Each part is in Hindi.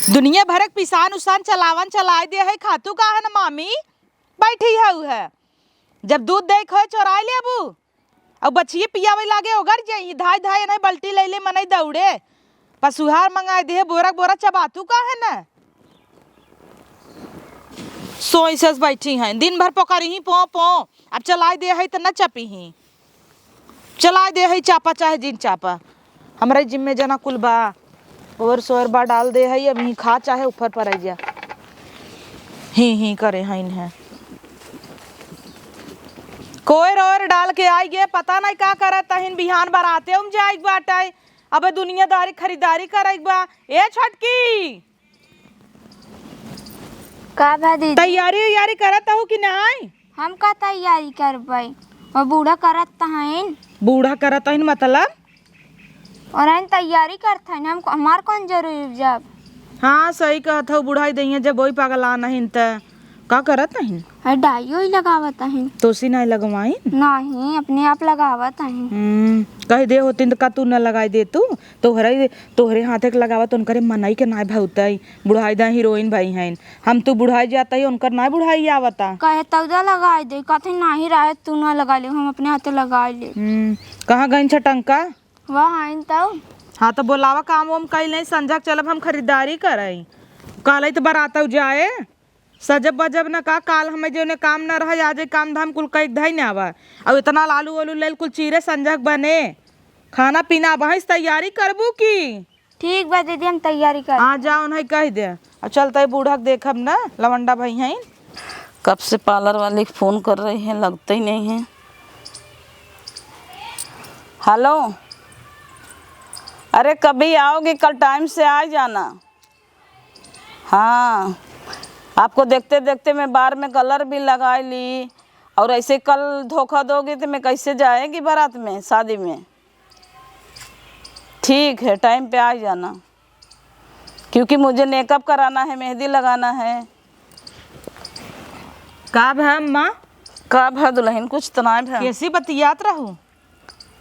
दुनिया भरक पिसान उसान चलावन चलाए दे है खातू का है ना मामी बैठी है जब दूध दे खो चोराए ले अबू अब बच्चिए पियावे लागे ओगर जाई धाय धाय नहीं बल्टी ले ले मनई दौड़े पशुहार मंगाए दे बोरा बोरा चबातू का है ना सोई सस बैठी हैं दिन भर पकड़ी ही पो पो अब चलाए दे है तो न चपी ही चलाए दे है चापा चाहे जिन चापा हमारे जिम्मे जना कुल बा और सोर बा डाल दे है अब ही खा चाहे ऊपर पर जा ही करे हैं है कोई रोर डाल के आई गे पता नहीं का करत हिन बिहान बराते हम जाई बाटे अब दुनियादारी खरीदारी करे बा ए छटकी का बा दीदी तैयारी करत हो कि नहीं हम का तैयारी करबई और बूढ़ा करत हइन बूढ़ा करत हिन मतलब और हम तैयारी करत हइन हम हमार कौन जरूरी जब हाँ सही कहत हो बुढ़ाई दइया जब वही पगला नहीं त का करत नहीं है डाइयो ही लगावत हइन तोसी नहीं लगवाई नहीं अपने आप लगावत हइन कह दे होती तो का तू न लगाई दे तू तोहरे हाथे के लगावत उनकरे मनई के नाय भौतई बुढ़ाई दा हीरोइन भाई हैं हम तू बुढ़ाई जाता ही उनकर नाय बुढ़ाई आवता कहे तौदा लगाई दे कथे नहीं रहे तू ना लगा ले हम अपने हाथे लगा ले कहाँ गई छटंका वह हइन तो हाँ तो बोलावा काम वाम कई नहीं संजक चलब हम खरीदारी करई काल तो बरात जाए सजब बजब न का काल हमें जो ने काम न रहा आज काम धाम कुल कई धई न आवा अब इतना लालू वालू लेल कुल चीरे संजक बने खाना पीना बहस तैयारी करबू की ठीक बा दीदी हम तैयारी कर आ जाओ नहीं कह दे अब चलते बूढ़क देखब न लवंडा भाई हैं कब से पार्लर वाले फ़ोन कर रहे हैं लगते ही नहीं हैं। हेलो अरे कभी आओगे कल टाइम से आ जाना। हाँ आपको देखते देखते मैं बार में कलर भी लगा ली और ऐसे कल धोखा दोगे तो मैं कैसे जाएगी बारात में शादी में। ठीक है टाइम पे आ जाना क्योंकि मुझे मेकअप कराना है मेहंदी लगाना है। कब है अम्मा कब है दुल्हन कुछ तनाव है कैसी बतियात रहूं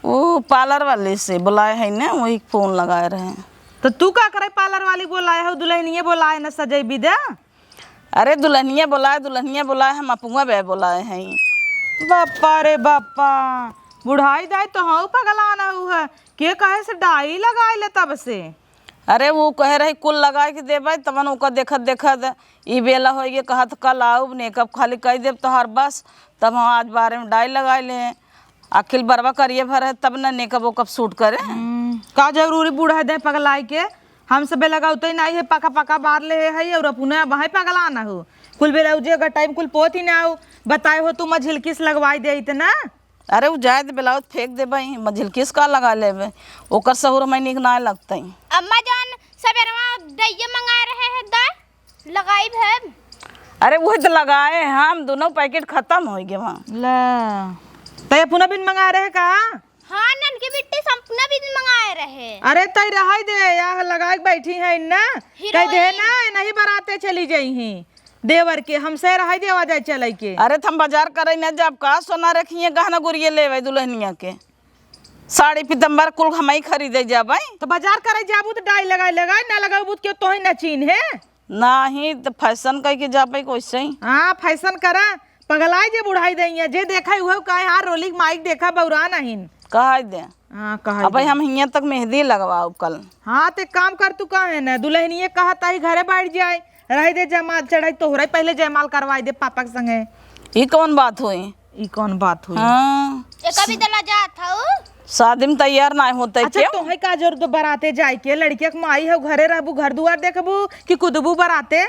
वो पार्लर वाले से बुलाए हैं ना वही फ़ोन लगाए रहे हैं। तो तू का करे पार्लर वाली बोलाए हो दुल्हनिये बोलाए न सजई विदा अरे दुल्हनिया बुलाए हम अपुआ बे बुलाए हैं। बापा रे बापा बुढ़ाई दाई तो हाँ पगलाना हुआ के कहे से डाई लगाए ले तब से। अरे वो कह रही कुल लगा के देवे तमन ओका देखत देखत ई बेला हो गए कहत कल आओ मेकअप खाली कर देव तो हर बस तब हम आज बारे में डाई लगाए ले अखिल बरवा करिए भर है तब न मेकअप वोकअप सूट करे। का जरूरी बूढ़ा दे पगलाई के हम सब लगाते नहीं है पका पका बार ले है और अपने वहीं पगलाना हो कुल बेला अगर टाइम कुल पोत ही ना हो बताए हो तू मझिलकिस लगवाई दे इतना। अरे वो जाए ब्लाउज फेंक दे भाई मझिलकिस का लगा लेवे ओकर सहूर में निक ना लगता है। अम्मा जान सबेरवा दइया मंगा रहे हैं दा लगाई है। अरे वही तो लगाए हम दोनों पैकेट खत्म हो गए वहाँ ला तय पुनः बिन मंगा रहे का। हाँ नन की बिट्टी संपना भी मंगाए रहे। अरे तय रहा दे या लगा के बैठी है ना कह दे ना नहीं बराते चली जाई ही देवर के हमसे रहा देवा जाए चले के। अरे हम बाजार करे ना जब का सोना रखिए गहना गुड़िए ले दुल्हनिया के साड़ी पीतम्बर कुल हम ही खरीदे जब तो बाजार करे जाबू तो डाई लगाए ना लगाबू क्यों तो ही न चीन है नहीं तो फैशन कह के जाबे वैसे ही। हाँ फैशन करा पगलाई जे बुढ़ाई दइया जे देखा हुआ का यार रोलिक माइक देखा बौरा नहीं कह दे। हाँ कहा अब हम हियाँ तक मेहंदी लगवाओ कल। हाँ ते काम कर तू का है ना दुल्हनिये कहता ही घरे बैठ जाए रह दे जयमाल चढ़ाई तोहरा पहले जयमाल करवाई दे पापा के संगे। ये कौन बात हुई ई कौन बात हुई। हाँ कभी दला जात हूँ शादी में तैयार ना होते अच्छा तोहे का जरूरत तो बराते जाए के लड़किया के माई है घरे रहबू घर दुआर देखबू कि कुदबू बराते।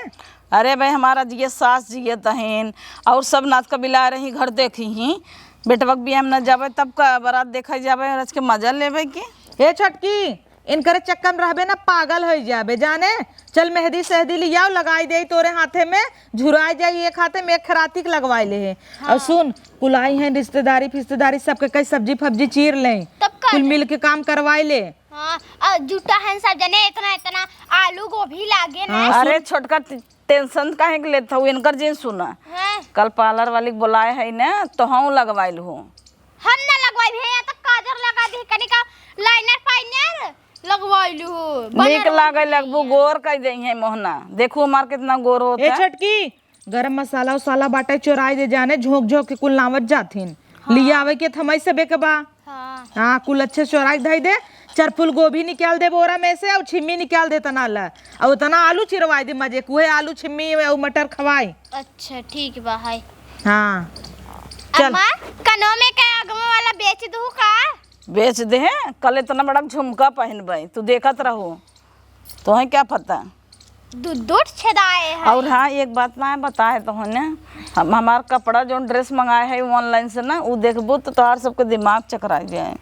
अरे भाई हमारा जिये सास जिये तहन और सब नाच कबिला रही घर देखी ही बेटवक भी हम न जाबे तब का बारात देखा जाबे रच के मजा लेवे के। ए छटकी इनकरे चक्कर में रहबे ना पागल हो जाबे जाने चल मेहंदी सहदी लियाओ लगाई दे तोरे हाथे में झुराई जाई एक हाथे में एक खराती के लगवाई ले है। हाँ। और सुन कुलाई है रिश्तेदारी सबके कई सब्जी फब्जी चीर ले कुल मिल के काम करवाई ले। हाँ जुटा है सब जने इतना इतना आलू गोभी लागे ना। हाँ, अरे छोटका टेंशन काहे के लेत हूँ इनकर जिन सुना। हाँ। कल पार्लर वाली बुलाए है ना तो हम लगवाइल हूँ। हम ना लगवाई है या तो काजर लगा दी कनी का लाइनर फाइनर लगवाइलू नीक लागे लगबू गोर कह दे है मोहना देखू हमार कितना गोर होता ए है। छटकी गरम मसाला उसाला बाटे चोराई दे जाने झोंक झोंक के कुल नावत जाथिन लिया आवे के थमई से बेके बा। हाँ हाँ कुल अच्छे चोराई धई दे चार फूल गोभी निकाल दे बोरा में से और छिम्मी निकाल दे तना ला और उतना आलू चिरवाई दे मजे कुहे आलू छिम्मी और मटर खवाई। अच्छा ठीक बा है। हाँ चल अम्मा कनो में का अगवा वाला बेच दू का? बेच दे हैं कल इतना बड़ा झुमका पहनबे तू देखत रहो तो है क्या पता। दूध छेदाए है। और हाँ एक बात ना बताए तो ने हम हमार कपड़ा जो ड्रेस मंगाए है ऑनलाइन से ना वो देखबू तो तोहार सबके दिमाग चकरा जाए।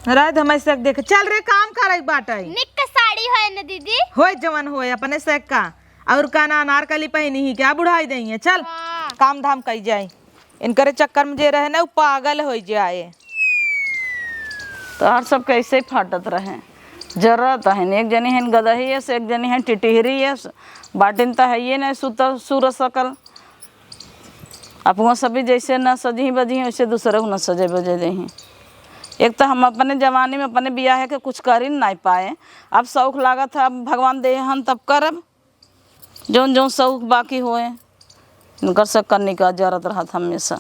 रात हमें से देख चल रे काम करे बाटे निक का साड़ी है ना दीदी? होय जवन होय अपने से का और काना अनारकली पहनी ही क्या बुढ़ाई दई है चल हाँ। काम धाम कई जाए इनकरे चक्कर में जे रहे ना वो पागल हो जाए। तोहार सब कैसे फाटत रहे जरूरत है एक जनी है गदही है एक जनी है टिटहरी है बाटिन तो है ये नहीं सुतर सूर सकल अपना सभी जैसे न सजी बजी वैसे दूसरे को न सजे बजे दे। एक तो हम अपने जवानी में अपने बियाह है कि कुछ कर ही नहीं पाए अब शौक लागत है अब भगवान दे हम तब करब जौन जौन शौक बाकी होए इनकर सब करने का जरूरत रहा हमेशा।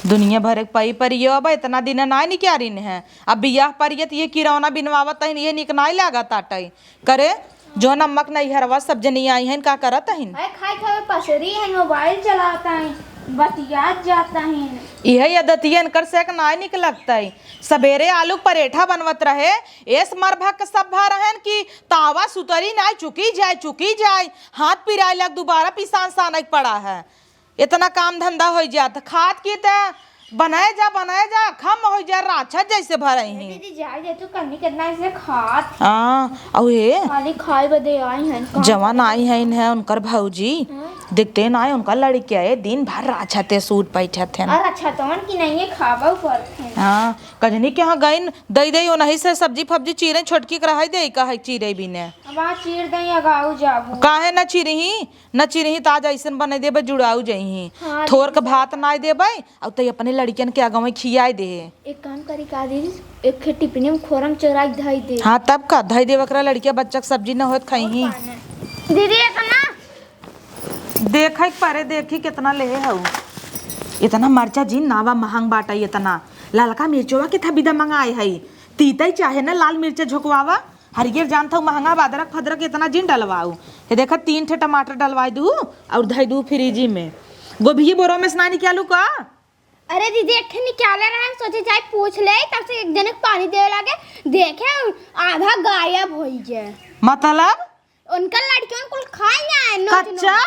दुनिया भर के पई परियो अब इतना दिन ना निकारिन है अब बियाह परियत ये किरौना बिनवावत है ये निक नहीं लागत आटई करे जो नमक नहीं हरवा सब जनी आई हैं का करत हैं खाए खाए पसरी है मोबाइल चलाता है बतियात जाता है। यही आदतियन कर से ना निक लगता है सवेरे आलू परेठा बनवत रहे एस मर भक सब भा रहन कि तावा सुतरी ना चुकी जाए हाथ पिराए लग दोबारा पिसान सानक पड़ा है इतना काम धंधा हो जाता खाद की त बनाए जा खम हो जा राक्षस जैसे भरई हैं। दीदी जाए दे तू करनी कितना इसे खात हाँ और ये खाली खाए बदे आई हैं जवान आई है इन्हें उनकर भौजी दिखते ना उनका लड़के आए दिन भर राछते सूट पैठे थे और अच्छा तो की नहीं है खावा ऊपर हाँ कजनी के यहाँ गई दई दई नहीं से सब्जी फब्जी चीरे छोटकी कराई दे कहा चीरे भी ने अब आ चीर दई अगाऊ जाबू काहे न चिरही ताजा ऐसन बने देबे जुड़ाऊ जही हाँ, थोर के भात नाई देबे और तई अपने लड़कियन के आगवा खियाई दे। एक काम करी का दीदी एक टिफिन में खोरम चोराई धई दे। हाँ तब का धई देवे करा लड़किया बच्चा के सब्जी न होत खाई दीदी इतना देखै परे देखी कितना ले हऊ इतना मरचा जी नावा महंग बाटा इतना ललका मिर्चवा के था बिदा मंगाए हई तीतई चाहे ना लाल मिर्च झोकवावा हरियर जानता हूँ महंगा बादरक फदरक इतना जिन डलवाऊ ये देखा 3 ठे टमाटर डलवाई दू और धई दू फ्रिजी में गोभी बोरो में स्नान निकालू का। अरे दीदी एक निकाले रहे हम सोचे जाए पूछ ले तब से एक जने पानी देवे लागे देखे आधा गायब हो जाए मतलब उनका लड़कियों को खाए ना कच्चा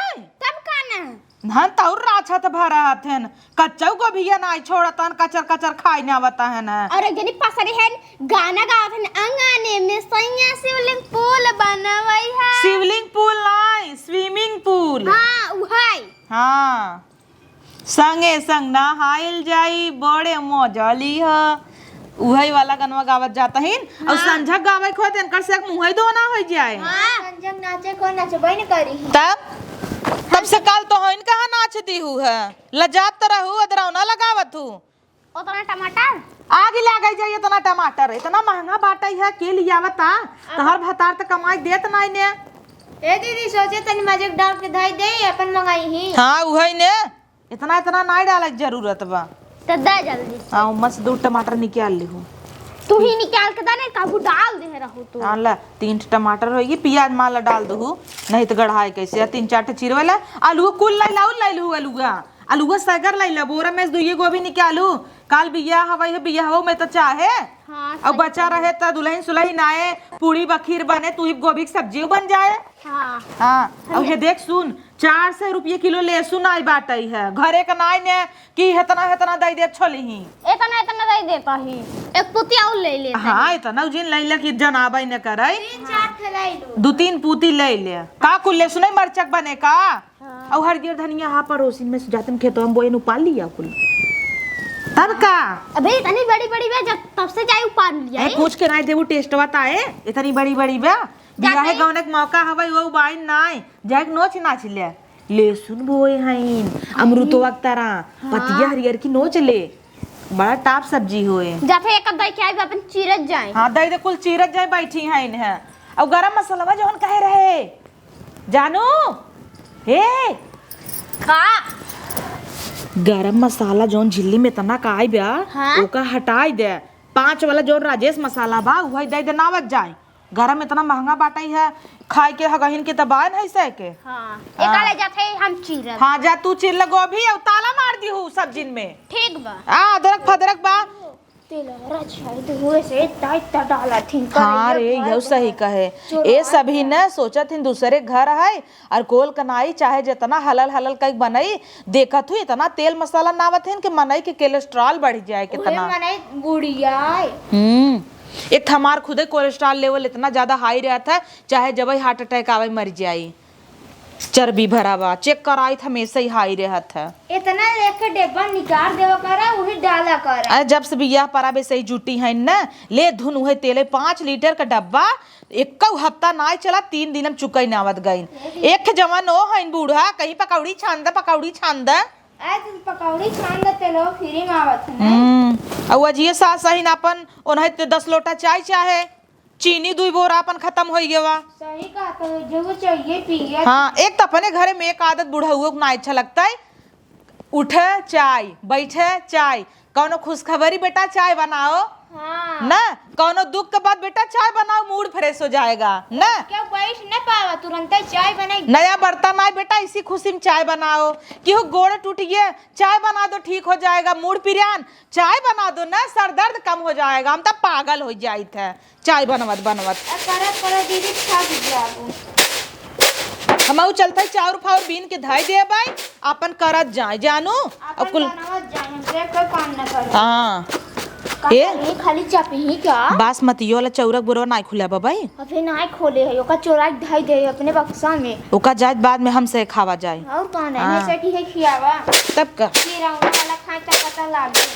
तब खाना हाँ तौर राछत भरा हथेन कच्चा गोभी ना छोड़तन कचर कचर खाई ना आवता है ना। और एक जनी पसरी है गाना गावत है अंगने में सैया शिवलिंग पूल बनवई है। शिवलिंग पूल नहीं स्विमिंग पूल। हाँ उहाई हाँ संगे संग नहाइल जाई बड़े मौजली है उहई वाला गनवा गावत जाता है और संझक गावे खो तनकर से मुंह धोना हो जाए। हाँ संजक नाचे को नाचबई न करी तब से काल तो होइन कहाँ नाचती हूँ है लजात तरह हूँ अदरौना लगावत हूँ उतना टमाटर आगे लग जाए इतना टमाटर इतना महंगा बाटा है के लियावता तहर भतार त कमाई देत नहीं ने। ए दीदी सोचे तनी मजे डाल के धई दे अपन मंगाई ही। हाँ उहई ने इतना नहीं डाले जरूरत बा तो दे जल्दी हाँ मस्त 2 टमाटर निकाल ली हूँ तू ही निकाल के दाने काबू डाल दे रहो तो। हाँ ला 3 टमाटर होगी प्याज माला डाल दू नहीं तो गढ़ाई कैसे 3-4 चीर वाला आलू कुल लाई लू आलूआ सगर लाई बोरा में 2 गोभी निकालू काल बिया हवाई है बिया हवा में तो चाहे हाँ और बचा रहे तो दुल्हन सुलहन आए पूड़ी बखीर बने तू ही गोभी की सब्जी बन जाए। हाँ हाँ अब ये देख सुन 400 रुपये किलो लहसुन आई बाटई है घरे का नाई ने कि हेतना दई दे छोली ही इतना दे देता ही एक पुतिया और ले ले। हाँ इतना जिन लैला कि जनाबई न करे 3-4 थैला लू 2-3 पूती ले ले का कुल लहसुन मरचक बने का और हरियर धनिया हा पड़ोसिन में जातन खेतों में बोए उपाल लिया कुल तब का अबे इतनी बड़ी बे जब तब से जाए उपार लिया पूछ के नहीं देबू टेस्ट बताए इतनी बड़ी बे बियाहे गौने के मौका हवाई वो बाइन नाई जाके नोच नाच ले लहसुन बोए हईन अमृतो वक्तरा पतिया हरियर की नोच ले बड़ा टाप सब्जी होए। जाते एक दई के आई अपन चिरत जाए। हाँ दही दे कुल चीरत जाए बैठी हैं इन्हें। अब गरम मसाला जौन कहे रहे जानू हे का गरम मसाला जौन झिल्ली में तना का आई बा हाँ? ओका हटाई दे। 5 वाला जौन राजेश मसाला बा वही दे दे नावत जाए। गरम इतना महंगा बाटई है खाए के हगहिन के दबान है से के। हां एका ले जाते हम चिरत। हाँ जा तू चिर गोभी और ताला मार दी हूँ सब्जिन में। ठीक बा अदरक फदरक बा तेल रचाई तो हुए से ताई ता डाला थी। हाँ रे यही सही कहे। ए सभी न सोचत हिन दूसरे घर है और कोल कनाई चाहे जितना हलल हलल कई बनई देखत हुई इतना तेल मसाला नावत हिन कि मनई के कोलेस्ट्रॉल बढ़ जाए कितना। मने बुढ़िया एक हमार खुदे कोलेस्ट्रॉल लेवल इतना ज्यादा हाई रहता है चाहे जब हार्ट अटैक आवे मर जाई। चर्बी भरा बा चेक कराई था हमेशा ही हाई रहत है। इतना लेके डिब्बा निकाल देवा करा वही डाला करा। अरे जब से बियाह पराबे सही जुटी है न ले धुन उहे तेले 5 लीटर का डब्बा एक हफ्ता ना चला 3 दिन हम चुकई नावत गई। एक जवान ओ है बूढ़ा कहीं पकौड़ी छान दे आज पकौड़ी छान दे तेलो फ्री में आवत है। और अजिए सास सही नापन ओनहे 10 लोटा चाय चाहे चीनी 2 बोरा अपन खत्म हो गया। सही कहा तो जो चाहिए पिए। हाँ एक तो अपने घरे में एक आदत बूढ़ा हुआ को ना अच्छा लगता है। उठे चाय बैठे चाय कौनो खुशखबरी बेटा चाय बनाओ हाँ। ना कौनो दुख के बाद बेटा चाय बनाओ मूड फ्रेश हो जाएगा ना। क्या बैठ न पावा तुरंत चाय बनाई। नया बर्तन आए बेटा इसी खुशी में चाय बनाओ कि हो गोड़ टूट गया चाय बना दो ठीक हो जाएगा। मूड पिरियान चाय बना दो ना सर दर्द कम हो जाएगा। हम तो पागल हो जाए थे चाय बनवत करे दीदी थक जाबो। हम चलते चाउर फाउर बीन के धाई दे भाई अपन करत जाए जानू अपन बनावत जाए हमसे कोई काम न करे। हाँ ये खाली चापी ही क्या बासमती वाला चौरक बुरवा ना खुला बा भाई अबे ना खोले है ओका चोरा के धाई दे अपने बक्सा में ओका जाए बाद में हमसे खावा जाए। और कौन है ऐसे की है खियावा तब का खीरा वाला खाए त पता लागे।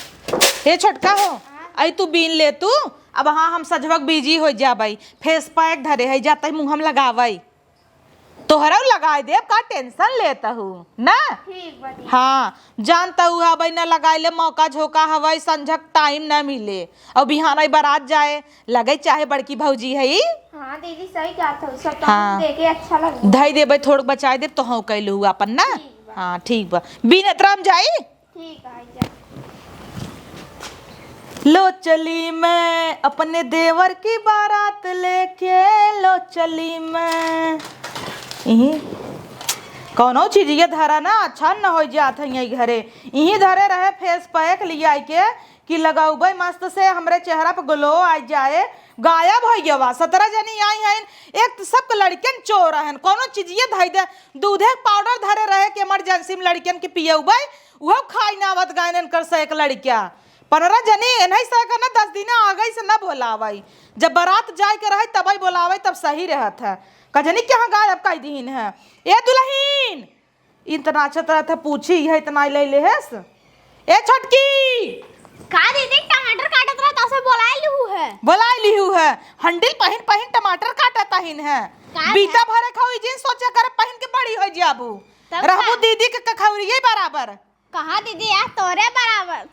हे छोटका हो आई तू बीन ले तू अब हाँ हम सजवक बिजी हो जा भाई फेस पैक धरे है जाता है मुँह हम लगावाई तोहरा लगाए दे का टेंशन लेता हूँ ना। ठीक बात हाँ जानता हूँ हवाई न लगाए ले मौका झोंका हवाई संझक टाइम न मिले और बिहान बारात जाए लगे चाहे बड़की भौजी है। हां दीदी सही कहा था सब हाँ। देखे अच्छा लगा धई देबे थोड़ बचाए दे तो हाँ कैलू अपन ना। हाँ ठीक बा बिन इतराम जाई ठीक है जा। लो चली मैं अपने देवर की बारात लेके लो चली मैं यही कौनो चीज ये धरा ना अच्छा न हो जात है यही घरे यही धरे रहे फेस पैक लिया के कि लगाऊबे मस्त से हमरे चेहरा पे ग्लो आ जाए। गायब हो गया 17 जनी आई हैं एक तो सब लड़कियन चोर हैं कोनो चीज ये धई दे दूधे पाउडर धरे रहे कि इमरजेंसी में लड़कियन के पियउबे वो खाई नावत गायन कर से एक लड़किया 15 जनी नहीं से ना 10 दिन आ गई से न बोलावाई जब बारात जाए के रहे तब बोलावे तब सही रहत है कजनी क्या गायब कई दिन है। ए दुल्हीन इतना अच्छा तरह था पूछी है इतना ले ले है ए छोटकी का दीदी टमाटर काटत रहा तो से बोला लिहू है हंडिल पहन टमाटर काटता हिन है बीता भरे खाओ जी सोचे कर पहन के बड़ी हो जाबू रहबू दीदी के कखौरिये बराबर कहा दीदी यार तोरे बराबर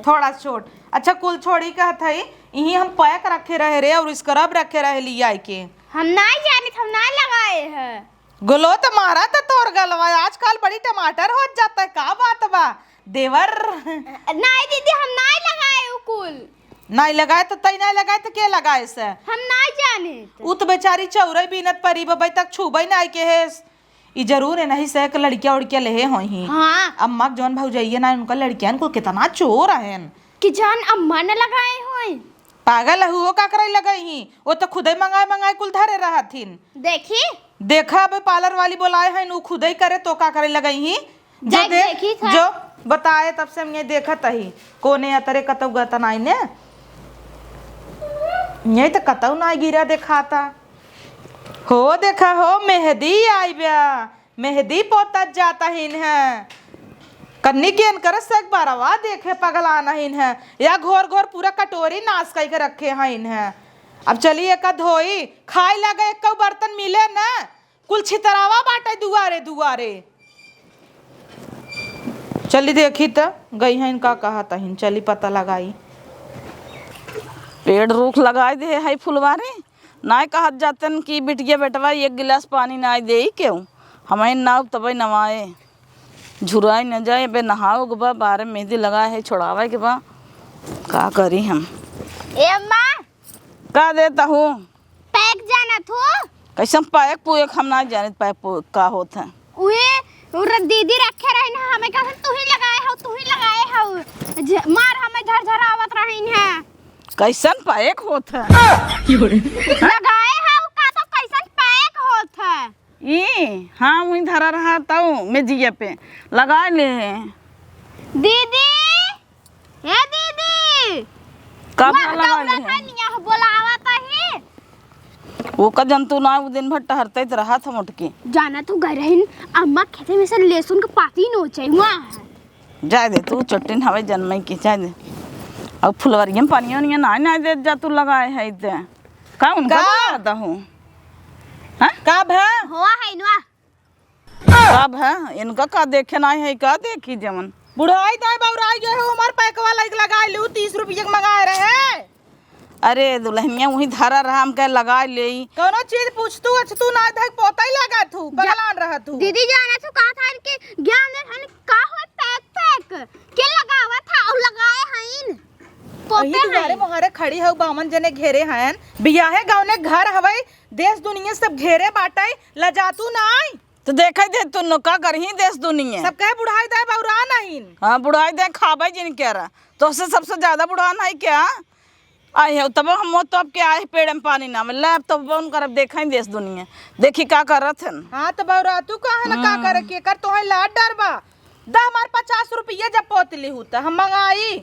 थोड़ा छोट अच्छा कुल छोड़ी कहत है यही हम पैक रखे रहे रे और स्क्रब रखे रहे लिया के हम नहीं जाने हम ना लगाए हैं गुलो तो मारा तो तोर गलवा आजकल बड़ी टमाटर हो जाता है का बात बा देवर नहीं दीदी हम नहीं लगाए कुल नहीं लगाए तो तई नहीं लगाए तो के लगाए से हम नहीं जाने उ तो बेचारी चौरे बीनत परी बबई तक छुबई नहीं के है ई जरूर है नहीं से लड़कियां उड़कियां ले होई हां अम्मा जौन भौजैया ना उनका लड़कियां को कितना चोर हैं कि जान अम्मा ने लगाए होई पागल हुओ का करे लगई वो तो खुदे मंगाए कुल धरे रहथिन देखी देखा अब पार्लर वाली बोलाए हैं नु खुदे करे तो का करे लगई जो देखी था जो बताए तब से मैं देखत ही कोने अतरे कतौ गतन आई ने यही तो कतौ ना गिरा देखाता हो देखा हो मेहंदी आई ब्या मेहंदी पोतत जाता हिन है कन्नी के अनकर से एक बारवा देखे पगला नहीं है या घोर घोर पूरा कटोरी नाश कर के रखे हैं इन्हें। अब चलिए एक धोई खाए लगे एक बर्तन मिले ना कुल छितरावा बाटे दुआरे दुआरे चली देखी तो गई है इनका कहा तहिन चली पता लगाई। पेड़ रूख लगाए दे है फुलवारी ना कहत जातन कि बिटिया बेटवा एक गिलास पानी ना दे क्यों हमें नाव तब नवाए झुराई न जाए बे नहाओ के बा बारे मेहंदी लगाए है छोड़ावे के बा का करी हम। ए अम्मा का देता हूँ पैक जाना थू कैसे पैक पुएक हम ना जाने पैक पुएक का होता है। उहे दीदी रखे रही ना हमें कहन तू ही लगाए हो मार हमें झरझरावत रही है कैसन पैक होता है लगाए हो का तो कैसन पैक होत है ये हाँ वही धरा रहा ताऊ मैं जिया पे लगा ले दीदी हे दीदी कब वाह, लगा दौड़त ले है निया बोलावत है वो का जंतु ना वो दिन भर टहरते रहा था मुटकी जाना तू गए रही अम्मा खेते में से लहसुन के पाती नोचे वहाँ जाए दे तू चट्टिन हवे जन्मई की जाए दे अब फुलवरियम पानियों नहीं ना दे जा तू लगाए है इते का उनका बताता हूँ कब है हुआ है नवा कब है इनका का देखे ना है का देखी जमन बुढ़ाई दाई बौराई गए हो हमार पैक वाला एक लगा लू 30 रुपये मंगाए रहे। अरे दुल्हनिया वही धरा रहा हम कह लगा ले कोनो चीज पूछतू तू ना धक पोता ही लगा तू बगलान रहा तू दीदी जाना तू कहा था कि ज्ञान दे हन का हो पैक के लगावा था और लगाए हइन वही दुआरे मोहरे खड़ी हो बामन जने घेरे हैं बियाहे गांव ने घर हवई देश दुनिया सब घेरे बाटई लजातू नाई तो देखा दे तू का करही देश दुनिया सब कहे बुढ़ाई दाई बौरा नहीं। हाँ बुढ़ाई दे खाबे जिन कह रहा तो उससे सबसे ज्यादा बुढ़ान है क्या आई है तब हम तो अब क्या आए पेड़ में पानी ना मिल अब तो बन कर अब देखा ही देश दुनिया देखी का करत है। हाँ तो बौरा तू कहा ना का करे के कर तोहे लाड डरबा दा हमार 50 रुपये जब पोतली होता हम मंगाई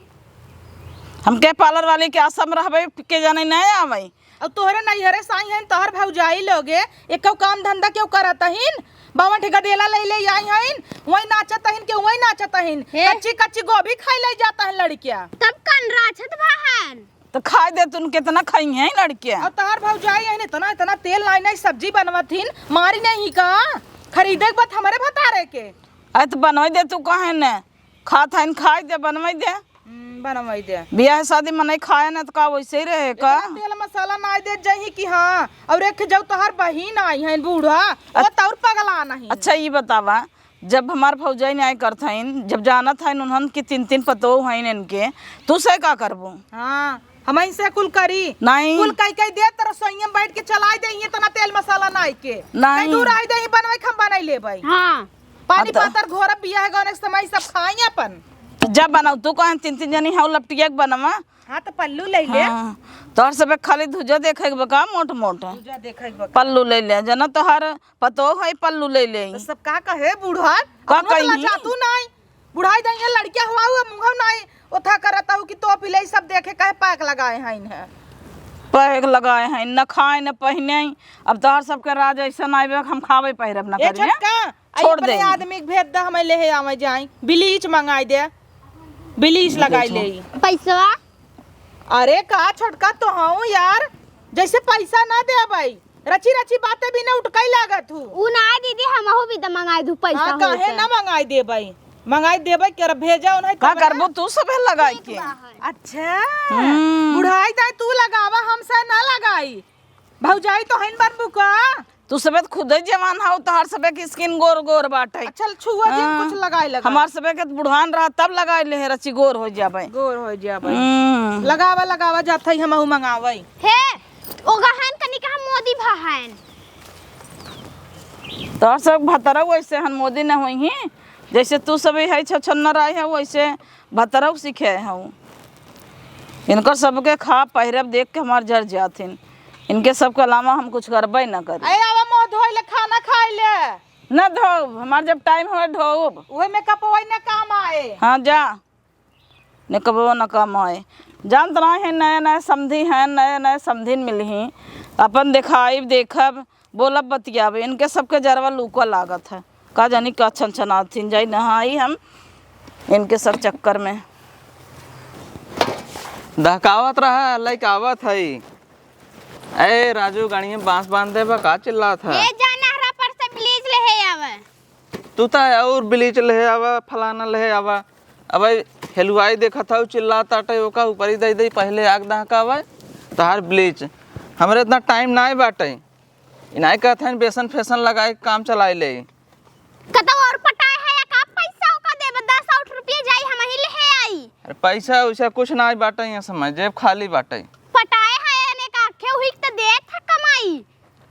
हम के पार्लर वाले के आसम रहबे के जाने नहीं आवे अब तोहरे नैहरे साई हैं तोहर भौजाई लोगे एक काम धंधा क्यों करत हिन बावन ठेका देला ले ले आई हइन वही नाचत हइन के वही नाचत हइन कच्ची कच्ची गोभी खाई ले जाता है लड़कियां तब कन राछत बहन तो खाई दे तुम कितना खाई हैं लड़कियां और तोहर भौजाई हइन इतना इतना तेल लाई नहीं सब्जी बनवत हिन मारी नहीं का खरीदे के बाद हमारे भतारे के अरे तो बनवाई दे तू कहे न खात हइन खाई दे बनवाई दे बनवाई दे बियाह शादी में नहीं खाए ना तो का वैसे ही रहे का तेल मसाला ना दे जही कि हाँ और एक जाऊ तोहर बहिन आई है बूढ़ा वो तौर पगला नहीं। अच्छा ये बतावा जब हमार भौजाई न्याय करथाइन जब जाना था उन्हन की 3 पतो हैं इनके तू से का करबो। हाँ हम से कुल करी नहीं कुल कई दे तरह सोइया बैठ के चलाई दे तना तेल मसाला नाई के नहीं दूर आई दे बनवाई हम बनाई ले भाई हां पानी पातर घोर बियाह गने समय सब खाई अपन जब बनाऊ तू कहे 3 जनी हाउ लपटिया के बनवा। हाँ तो पल्लू ले ले तोहर सब खाली धुजा देखे का मोट मोट पूजा देखे पल्लू ले ले जना तोहर पतो है पल्लू ले ले तो सब का कहे बूढ़ा का कही तू नहीं बुढ़ाई दई लड़किया हुआ हुआ मुंह नहीं ओथा करता हूं कि तो पिले सब देखे कहे पैक लगाए हैं इन्हें पैक लगाए हैं न खाए न पहने अब तोहर सबके राज ऐसा आइबे हम खावे पहिरब न करिए छोड़ दे आदमी के भेज दे हमें ले आवे जाई ब्लीच मंगाई दे ब्लीच लगाई ले पैसा अरे का छोटका तो हूँ यार जैसे पैसा ना दे भाई रची रची बातें भी ना उठकाई लागत हूँ उ ना दीदी हमहु भी तो मंगाई दू पैसा हाँ काहे ना मंगाई दे भाई मंगाई दे भाई कर भेजा उन्हें का करबो तू सब लगाई के अच्छा बुढ़ाई दाई तू लगावा हमसे ना लगाई भौजाई तो हइन बनबू का तू सबे खुद ही जवान हाउ तोहर सबे की स्किन गोर गोर बाटे अच्छा छुआ जी कुछ लगाई लगा हमार सबे के बुढ़ान रहा तब लगाई ले रची गोर हो जाबे गोर हो जाबे लगावा लगावा जात है हमहु मंगावई हे ओ गहन कनी का मोदी बहन तोहर सब भतरौ वैसे हन मोदी न होई ही जैसे तू सब है छछन्ना रही है वैसे भतरौ सीखे हूँ इनकर सबके खा पहिरब देख के हमार जर जाथिन इनके सबके अलावा हम कुछ करबे न करी ए आवा मुंह धोई ले खाना खाई ले न धोब हमार जब टाइम हो धोब ओहे में कपवई न काम आए हाँ जा न कबो न काम आए जानत रहे हैं नए नए समधी हैं नए नए समधिन मिलही अपन दिखाई देखब बोलब बतियाबे इनके सबके जरवा लूका लागत है का जानी का छन छनाथिन जाई नहाई हम इनके सब चक्कर में दहकावत रहा लाइक आवत है। ए राजू गाड़ी में बांस बांध दे बा का चिल्लात है ए जाना हरा पर से प्लीज ले हे आवे तू तो और ब्लीच ले आवा फलाना ले आवा। अब हेलुआई देखा था चिल्ला ताटे ओका ऊपर ही दे दे पहले आग दहका आवा तहार ब्लीच। हमरे इतना टाइम ना बाटे इनाई कहते हैं बेसन फैसन लगाए काम चलाए ले। कतो और पटाए है या का पैसा ओका देबे 10 रुपया जाई हम ही ले आई। अरे पैसा वैसा कुछ ना बाटे यहाँ समय जेब खाली बाटे। पटाए है ने का के हुई त दे था कमाई।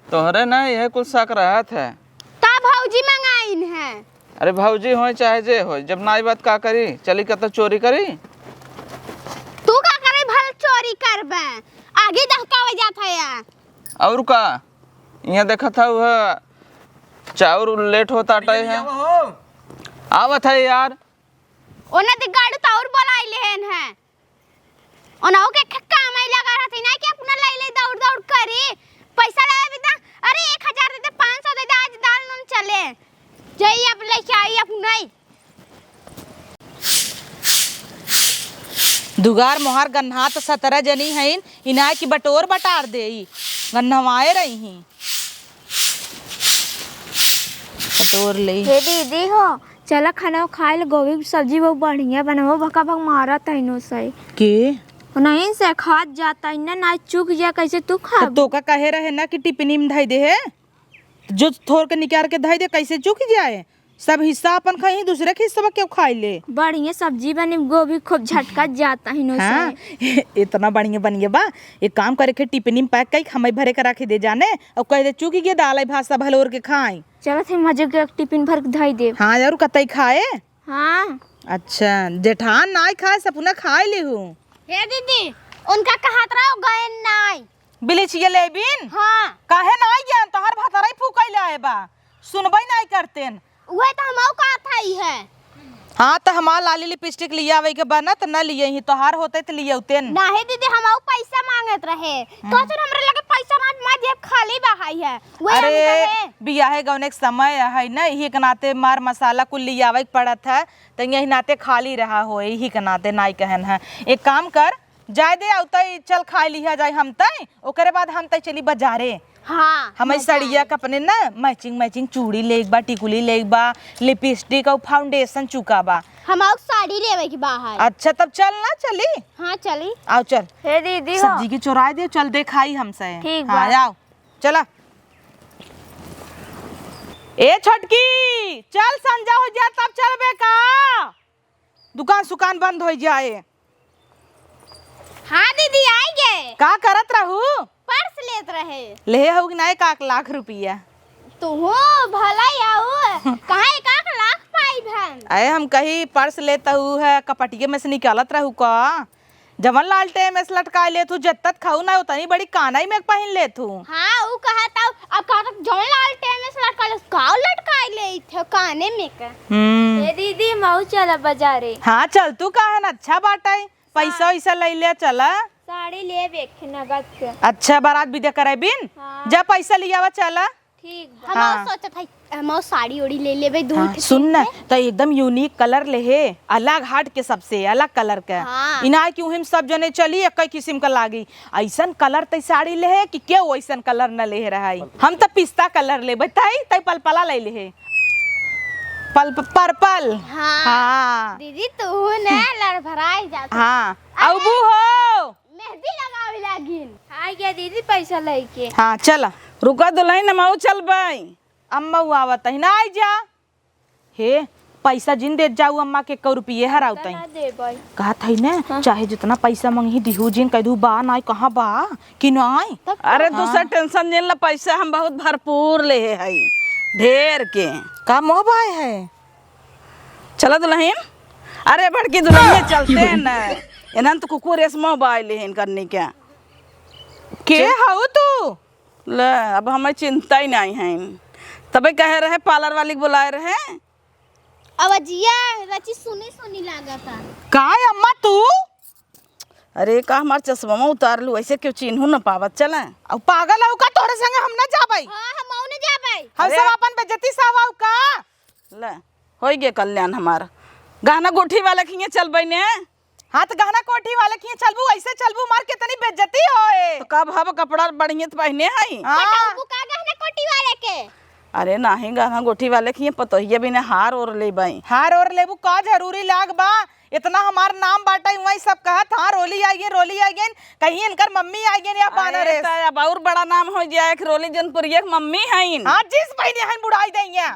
तोहरे ना यह कुछ शक रहा था। ता भौजी मंगाइन है। अरे भौजी हो चाहे जे हो जब नाई बात का करी चली का तो चोरी करी। तू का करे भल चोरी करबे आगे दहकावे जात है या। और का यहाँ देखा था वह चाउर लेट होता टाइम है आवत है यार। ओने दे गाड़ी तो और बोलाई लेहन है। ओना के काम आई लगा रहती ना कि अपना ले ले दौड़ दौड़ करी पैसा ले बिता। अरे 1000 दे दे 500 दे दे आज दाल नून चले जई अब लेके आई अपना ही। दुगार मोहर गन्हा तो 17 जनी हईन इनाय की बटोर बटार देई गन्हवाए रही ही बटोर ले। हे दीदी हो चला खाना खाए ले गोभी की सब्जी बहुत बढ़िया बनाओ भका भक मारा तैनो से के नहीं से खात जाता इन्ना ना चुक जा कैसे तू खा तो का कहे रहे ना कि टिफिनी में धई दे है जो थोड़ के निकाल के धई दे कैसे चुक जाए। सब हिस्सा अपन खाई दूसरे के हिस्सा क्यों खाई ले। बढ़िया सब्जी बने गोभी खूब झटका जाता है नो हाँ इतना बढ़िया बनिए बा। एक काम करे के टिफिनी में पैक कई हमें भरे के रखे दे जाने और कह दे चुकी के दाल भाषा भलोर के खाई। चलो थे मजे के एक टिफिन भर के धई दे। हाँ यार कतई खाए। हाँ अच्छा जेठान नाई खाए सपुना खाए ले हूँ। हे दीदी उनका कहत रहो गए नाई बिलिच ये लेबिन हां काहे नाई ज्ञान तोहर भातराई फूकई ले आए बा सुनबई नाई करतेन। वही तो हमऊ का थाई है। हाँ तो हमार लाली लिपस्टिक लिया आवे के बना तो न लिए ही तोहार होते तो लिए उतेन। नाही दीदी हमऊ पैसा मांगत रहे तो फिर हमरे लगे पैसा ना जेब खाली बहाई है। अरे बियाहे गौने के समय है ना यही के नाते मार मसाला कुल लिया आवे के पड़त है तो यही नाते खाली रहा हो यही के नाते नाई कहन है। एक काम कर जाय दे औतई चल खाई लिया जाए हम तई ओकरे बाद हम तई चली बाजारे। हाँ हम सड़िया कपने ना मैचिंग चूड़ी ले बा टिकुली ले बा लिपस्टिक और फाउंडेशन चुका बा हमऊ साड़ी लेवे की बाहर। अच्छा तब चल ना चली। हाँ चली आओ चल हे दीदी हो सब्जी की चुराई दे चल दे खाई हमसे। ठीक हाँ बा। आओ चला ए छोटकी चल संजा हो जा तब चलबे का दुकान सुकान बंद हो जाए। हाँ दीदी आई गए का करत रहू पर्स लेत रहे ले हो ना 1 लाख रुपया। तू हो भला आओ कहाँ 1 लाख पाई बहन। अरे हम कहीं पर्स लेता हूँ है कपटिए में से निकालत रहू का जवन लालटे में से लटका ले तू जत्तत खाऊ ना उतनी बड़ी कानाई में पहन ले तू। हाँ वो कहता अब कहता जौन लाल टेम में से लटका ले काऊ लटका ले थे काने में का। हे दीदी मऊ चला बाजारे हाँ चल तू कहन अच्छा बाटाई पैसा वैसा ले ले चला साड़ी ले बेखे नगद के। अच्छा बारात विदा करे बिन हाँ। जा पैसा लियावा चला। ठीक बा। हम सोचत है हम साड़ी ओड़ी ले लेबे दूर हाँ, के सुन ना तो एकदम यूनिक कलर ले है अलग हट के सबसे अलग कलर का। हाँ। इना क्यों हम सब जने चली एक किस्म का लागी ऐसन कलर तई साड़ी ले है कि क्यों ऐसन कलर न ले रहा है। हम तो पिस्ता कलर ले बताई तई पलपला ले ले पर्पल। हाँ। हाँ दीदी तू ने लड़भड़ाई जात हाँ अबू हो मेहंदी लगावे लागिन। आ गया दीदी पैसा लेके। हाँ चला रुका दुल्हन हम चल बाई अम्मा आवत है ना आई जा हे पैसा जिन दे जाऊ अम्मा के 1 रुपये हराउतई ना दे भाई कहा था ना चाहे जितना पैसा मंगी दिहू जिन कह दू बा ना कहाँ बा कि नाई। अरे दूसरा टेंशन जिन ला पैसा हम बहुत भरपूर ले हई ढेर के का मोह भाई है चला दुल्हन। अरे बड़की दुल्हन चलते हैं ना इन्हन तो कुकुर रेशमा बाइल है करने क्या के हाउ तू ले अब हमें चिंता ही नहीं है तबे कहे रहे पार्लर वाली को बुलाए रहे। अब जिया रची सुनी सुनी लागता का अम्मा तू अरे का हमार चश्मा उतार लू ऐसे क्यों चिन्हू न पावत चला अब पागल हो का तोरे संग हम ना जाबई। हाँ हम औ न जाबे हम अरे। सब अपन बेइज्जती सावाऊ का ले हो गए कल्याण हमारा गहना गुठी वाला खिए चल बने। हाँ तो गहना कोठी वाले की चलबू ऐसे चलबू मार कितनी बेइज्जती होए। तो कब हब कपड़ा बढ़िया तो पहने हई हाँ का गहना कोटी वाले के अरे नाही गहना गोठी वाले की पतोहिया भी ने हार और ले बाई। हार और लेबू का जरूरी लाग बा? इतना हमार नाम बाटा वही सब कहत हाँ रोली आई गई रोली आई गई, कहीं इनकर मम्मी आई गई या बानर अरे त अब और बड़ा नाम हो जाए कि रोली जनपुरिया की मम्मी हईन। हाँ जिस बहने हन बुढ़ाई देंगे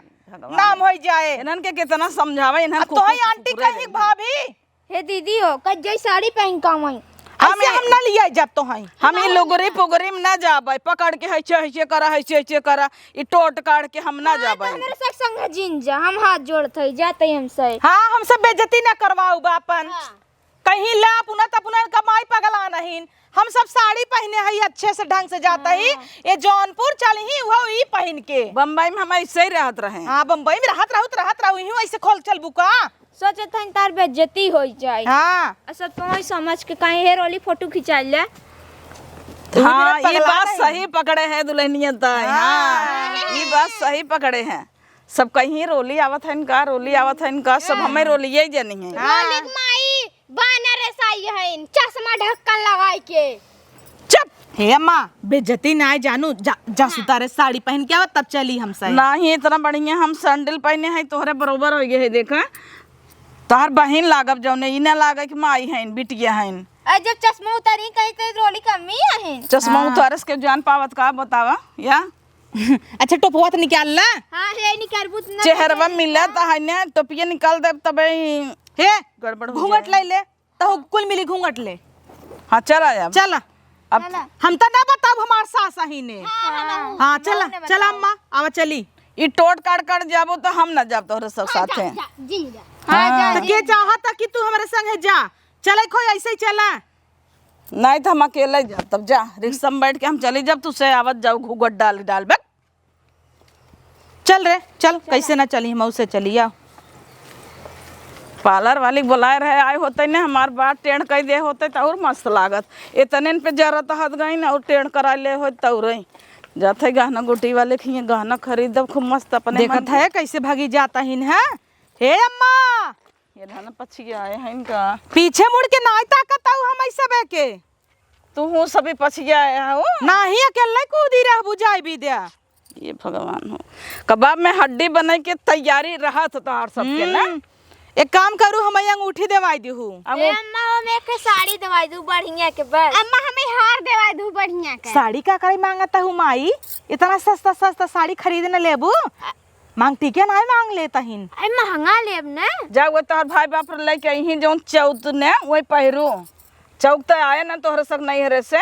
नाम हो जाए। इन्हन के कितना समझावे इन्हन तो ही आंटी कहीं भाभी हे दीदी हो कज्जई साड़ी पहन का वहीं हम ना लिया जब तो हई हम ई लोगरी पोगरी में ना जाबे, पकड़ के हैचे करा ई टोट काट के हम ना जाबे। मेरे साथ संग जिन जा हम हाथ जोड़ते जाते हमसे। हाँ हम सब बेइज्जती ना करवाऊ बापन कहीं ला पुनः तपुनः कमाई पगला नहीं। हम सब साड़ी पहने हई अच्छे से ढंग से जाता ही ये जौनपुर चल ही वो ही पहन के। बम्बई में हम ऐसे ही रहत रहे। हाँ बम्बई में रहत रहू ही ऐसे खोल चल बुका। सोचे था तार बेइज्जती हो जाए। हाँ अच्छा तुम समझ के कहीं हेर वाली फोटो खिंचा ले। हाँ ये बात सही पकड़े है दुल्हनिया ताई। हाँ ये बात सही पकड़े हैं। सब कहीं रोली आवत है इनका, रोली आवत है इनका, सब हमें रोली ही जानी है। रोलिक माई बानर साई है चश्मा ढक्कन लगाई के। चुप हे अम्मा बेइज्जती ना जानू जा सुतारे साड़ी पहन के आवा तब चली हमसे। नहीं इतना बढ़िया हम सैंडल पहने हैं तोहरे बरोबर हो गए है। देखा तोहर बहन लागब जौने ई ना लागे कि माई हैं बिटिया हैं। जब चश्मा उतारी कहीं तो रोली कमी है। चश्मा उतारस के जान पावत का बतावा या अच्छा टोपवा तो निकाल ला। हाँ है निकरबूत ना चेहरवा मिला त है ने टोपिया निकाल दे तबे हे गड़बड़ हो घूंघट ले ले तो कुल मिली घूंघट ले। हाँ चल आया चल अब हम तो ना बताब हमार सास ही ने। हाँ चल चल अम्मा आवा चली। ई टोट काट जाबो तो हम ना जाब तोहरे सब साथे। जिन जा हाँ तो के चाहता कि तू हमारे संग जा चले खोई ऐसे ही चला। नहीं तो हम अकेले जा तब जा रिक्शा में बैठ के हम चली जब तुझसे आवत जाओ घूंघट डाल बे। चल रे चल कैसे ना चली हम उसे चली आओ। पार्लर वाली बुलाए रहे आए होते ने हमार बात टेढ़ कर दे होते तो और मस्त लागत। इतने पे जरूरत हद गई ना और टेढ़ करा ले हो तौर जाते गहना गुटी वाले खिए गहना खरीदब खूब मस्त अपने देखत है कैसे भागी जाता हिन है। हे अम्मा ये धन पछिया आए हैं इनका पीछे मुड़ के ना ताकत आऊ हम ऐसा के तू हूँ सभी पछिया आया हो नाही अकेले कूदी रह बुझाई भी दिया। ये भगवान हो कबाब में हड्डी बने के तैयारी रहा था तोहार सबके ना। एक काम करू हम अंगूठी देवाई दीहू। अम्मा हमें के साड़ी दवाई दू बढ़िया के बस। अम्मा हमें हार देवा दू बढ़िया के। साड़ी का करे मांगता हूँ माई इतना सस्ता सस्ता साड़ी खरीदने लेबू मांग टीके ना मांग लेता हिन। अरे महंगा लेब ना जा वो तोहर भाई बाप लेके यहीं जो चौथ ने वही पहिरू चौक तो आए ना तोहरे सक नहीं हरे से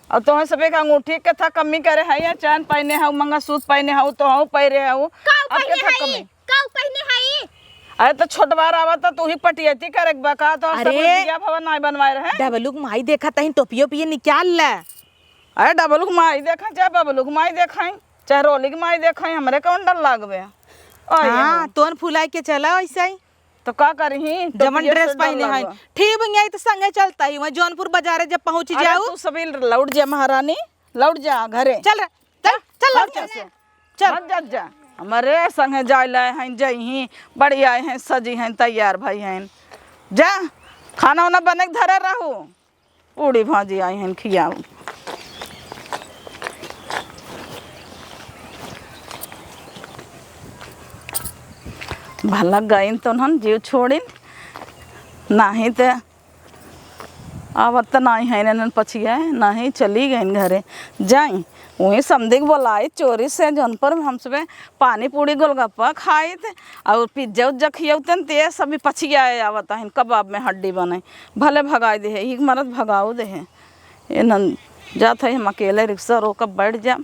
और तोहर सब एक अंगूठी के था कमी करे है या चांद पहने है मंगलसूत्र पहने है तो हूँ पहिरे है काऊ पहने हई अरे तो छोटवार आवा तो तू ही पटियती करे बका तो अरे! बिया भवन नहीं बनवाए रहे। डबलुक माई देखा तहिन टोपियो पिए निकाल ला। अरे डबलुक माई देखा चाहे बबलुक माई देखा चाहे रोलिक माई देखा हमरे कौन डर लागबे। हाँ तोन फुलाई के चला ऐसा ही तो का करही जमन ड्रेस पहने हैं ठीक बंगाई तो संगे चलता ही वहाँ जौनपुर बाजारे जब पहुँच जाऊ तू सभी लौट जा महारानी लौट जा घरे चल रे चल चल लौट जा से चल जा हमारे संगे जाए लाए हैं जही बड़ी आए हैं सजी हैं तैयार भाई हैं जा खाना वाना बने के धरे रहू पूड़ी भाजी आई हैं खियाऊ। भला गईन तो हम जीव छोड़िन नहीं तो आवत तो नहीं है नन पछिया नहीं चली गई घरे जाई वहीं समझी बोलाई चोरी से जौन पर हम सब पानी पूड़ी गोलगप्पा खाए थे और पिज्जा उज्जा खियौतन ते सभी पछिया आवत है कबाब में हड्डी बने भले भगाए दे है मरद भगाओ दे है ये न जात है हम अकेले रिक्शा रोक बैठ जा